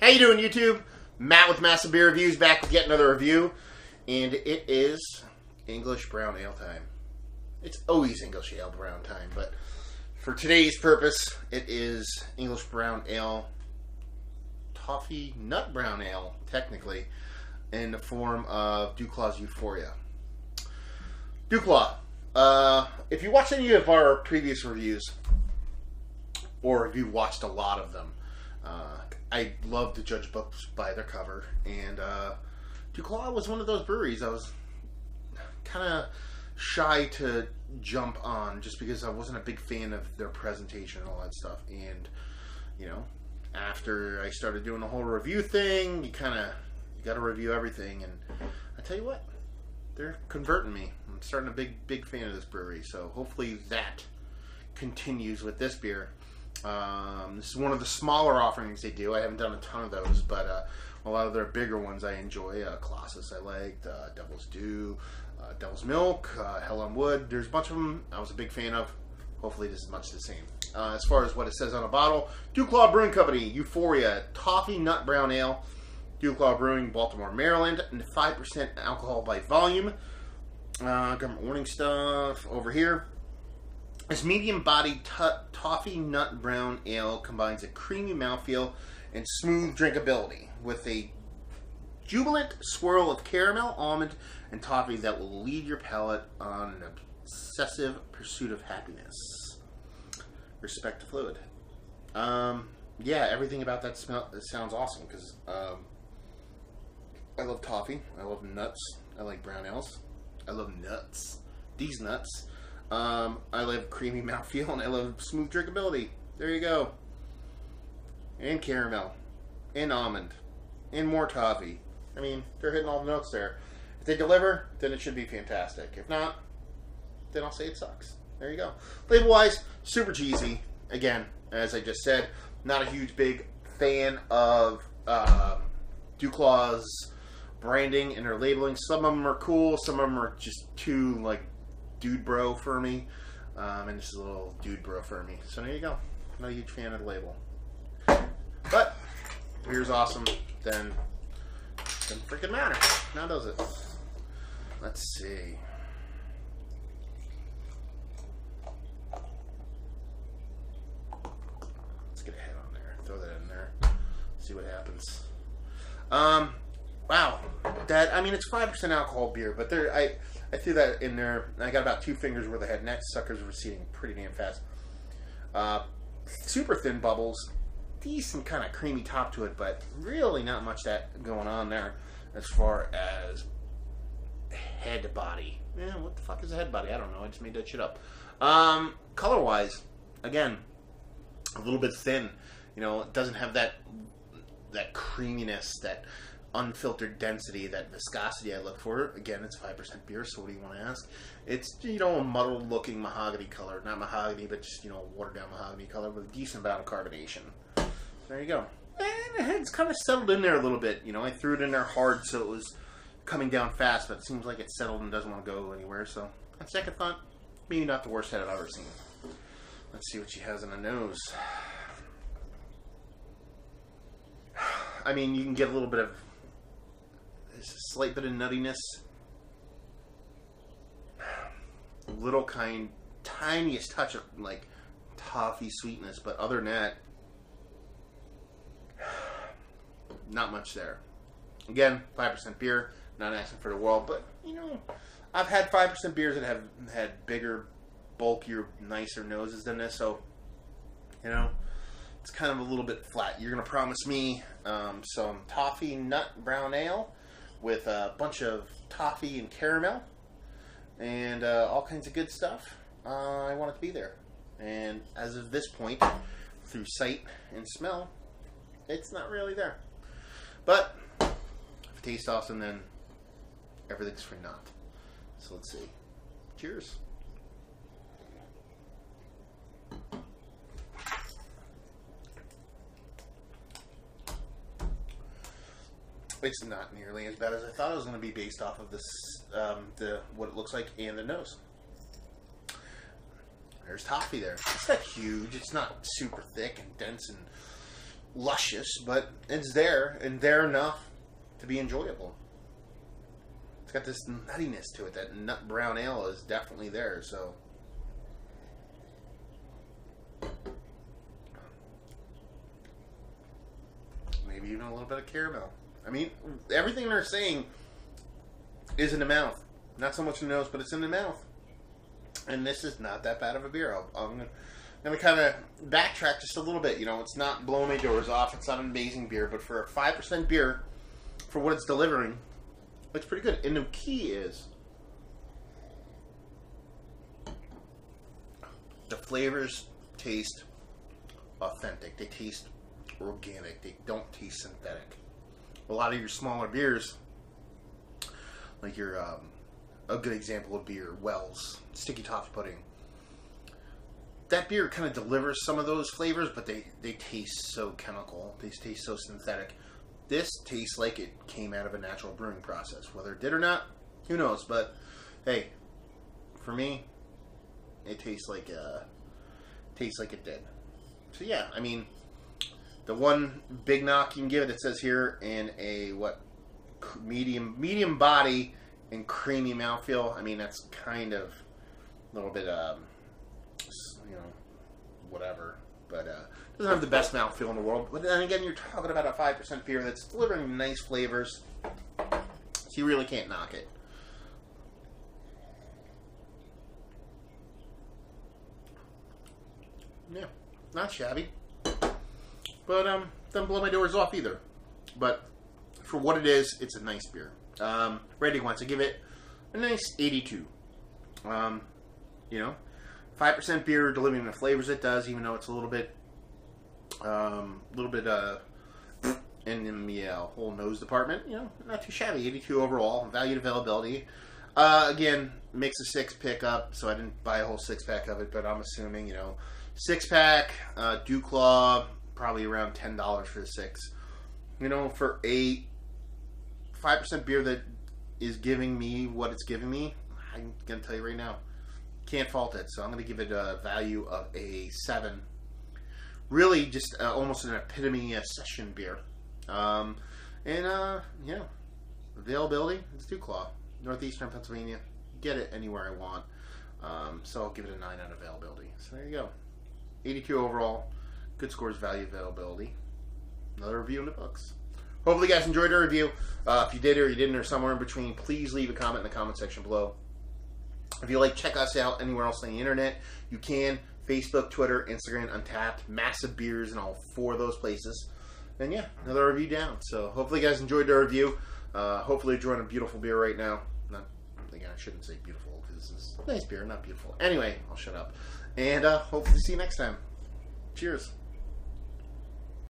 How you doing, YouTube? Matt with Massive Beer Reviews, back with yet another review. And it is English Brown Ale time. It's always English Ale Brown time, but for today's purpose, it is English Brown Ale, Toffee Nut Brown Ale, technically, in the form of DuClaw's Euphoria. DuClaw. If you watched any of our previous reviews, or if you watched a lot of them, I love to judge books by their cover, and DuClaw was one of those breweries I was kind of shy to jump on just because I wasn't a big fan of their presentation and all that stuff. And you know, after I started doing the whole review thing, you got to review everything, and I tell you what, they're converting me. I'm starting a big fan of this brewery, so hopefully that continues with this beer. This is one of the smaller offerings they do. I haven't done a ton of those, but a lot of their bigger ones I enjoy. Colossus I liked, Devil's Dew, Devil's Milk, Hell on Wood. There's a bunch of them I was a big fan of. Hopefully this is much the same. As far as what it says on the bottle, DuClaw Brewing Company, Euphoria, Toffee Nut Brown Ale, DuClaw Brewing, Baltimore, Maryland, and 5% alcohol by volume. Government warning stuff over here. This medium-bodied toffee nut brown ale combines a creamy mouthfeel and smooth drinkability with a jubilant swirl of caramel, almond, and toffee that will lead your palate on an obsessive pursuit of happiness. Respect to fluid. Yeah, everything about that sounds awesome because I love toffee. I love nuts. I like brown ales. I love nuts. These nuts. I love creamy mouthfeel, and I love smooth drinkability. There you go. And caramel. And almond. And more toffee. I mean, they're hitting all the notes there. If they deliver, then it should be fantastic. If not, then I'll say it sucks. There you go. Label-wise, super cheesy. Again, as I just said, not a huge, big fan of DuClaw's branding and their labeling. Some of them are cool. Some of them are just too, like, dude bro for me, and this is a little dude bro for me. So there you go. I'm not a huge fan of the label, but beer's awesome. Then doesn't freaking matter. Now does it? Let's see. Let's get a head on there. Throw that in there. See what happens. Wow. That, I mean, it's 5% alcohol beer, but I threw that in there, and I got about 2 fingers worth of head, and that sucker's receding pretty damn fast. Super thin bubbles, decent kind of creamy top to it, but really not much that going on there as far as head body. Yeah, what the fuck is a head body? I don't know. I just made that shit up. Color-wise, again, a little bit thin. You know, it doesn't have that creaminess, that unfiltered density, that viscosity I look for. Again, it's 5% beer, so what do you want to ask? It's, you know, a muddled looking mahogany color. Not mahogany, but just, you know, watered down mahogany color with a decent amount of carbonation. There you go. And the head's kind of settled in there a little bit. You know, I threw it in there hard so it was coming down fast, but it seems like it's settled and doesn't want to go anywhere. So, on second thought, maybe not the worst head I've ever seen. Let's see what she has in the nose. I mean, you can get a little bit of a slight bit of nuttiness, a little tiniest touch of like toffee sweetness, but other than that, not much there. Again, 5% beer, not asking for the world, but you know, I've had 5% beers that have had bigger, bulkier, nicer noses than this, so you know, it's kind of a little bit flat. You're gonna promise me some toffee nut brown ale with a bunch of toffee and caramel and all kinds of good stuff. I want it to be there. And as of this point, through sight and smell, it's not really there. But if it tastes awesome, then everything's for naught. So let's see. Cheers. It's not nearly as bad as I thought it was going to be based off of this, what it looks like and the nose. There's toffee there. It's not huge. It's not super thick and dense and luscious, but it's there, and there enough to be enjoyable. It's got this nuttiness to it. That nut brown ale is definitely there, so. Maybe even a little bit of caramel. I mean, everything they're saying is in the mouth. Not so much in the nose, but it's in the mouth. And this is not that bad of a beer. I'm going to kind of backtrack just a little bit. You know, it's not blowing my doors off. It's not an amazing beer. But for a 5% beer, for what it's delivering, it's pretty good. And the key is the flavors taste authentic. They taste organic. They don't taste synthetic. A lot of your smaller beers, like your a good example would be your Wells Sticky Toffee Pudding. That beer kind of delivers some of those flavors, but they taste so chemical. They taste so synthetic. This tastes like it came out of a natural brewing process. Whether it did or not, who knows? But hey, for me, it tastes like it did. So yeah, I mean, the one big knock you can give it says here in a medium body and creamy mouthfeel. I mean, that's kind of a little bit whatever, but doesn't have the best mouthfeel in the world. But then again, you're talking about a 5% beer that's delivering nice flavors, so you really can't knock it. Yeah, not shabby, but doesn't blow my doors off either. But for what it is, it's a nice beer. Rating wants to give it a nice 82. 5% beer delivering the flavors it does, even though it's a little bit in the whole nose department. Not too shabby. 82 overall. Value to availability. Again, makes a 6 up, so I didn't buy a whole 6-pack of it, but I'm assuming 6-pack DuClaw, probably around $10 for the 6. For a 5% beer that is giving me what it's giving me, I'm gonna tell you right now, can't fault it. So I'm gonna give it a value of a 7. Really, just almost an epitome of session beer. Availability, it's DuClaw, Northeastern Pennsylvania. Get it anywhere I want. So I'll give it a 9 on availability. So there you go. 82 overall. Good scores, value, availability. Another review in the books. Hopefully you guys enjoyed our review. If you did or you didn't or somewhere in between, please leave a comment in the comment section below. If you like, check us out anywhere else on the internet. You can. Facebook, Twitter, Instagram, Untapped, Massive Beers in all 4 of those places. And yeah, another review down. So hopefully you guys enjoyed the review. Hopefully you're enjoying a beautiful beer right now. I shouldn't say beautiful because this is a nice beer, not beautiful. Anyway, I'll shut up. And hopefully see you next time. Cheers.